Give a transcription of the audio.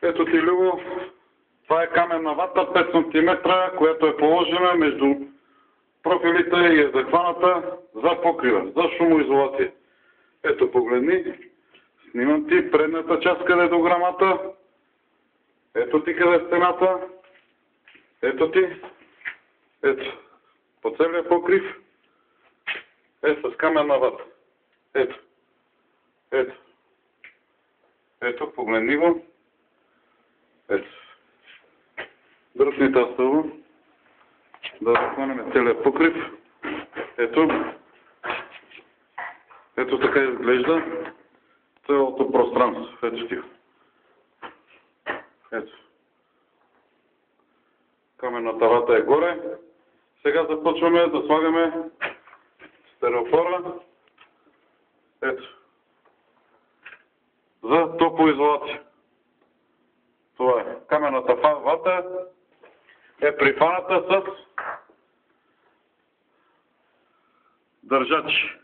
Ето ти, Любо, това е каменна вата 5 см, която е положена между профилите и е захваната за покрива, за шумоизолация. Ето, погледни, снимам ти предната част, къде е дограмата. Ето ти къде е стената. Ето ти. Ето. По целия покрив е с каменна вата. Ето. Ето. Ето, погледни го. Ето. Дръпни тази стълба. Да захванем целият покрив. Ето. Ето така изглежда цялото пространство. Ето ти. Ето. Каменната вата е горе. Сега започваме да слагаме стереофора. Ето. За топлоизолация. Това е. Каменната вата е прифаната с държачи.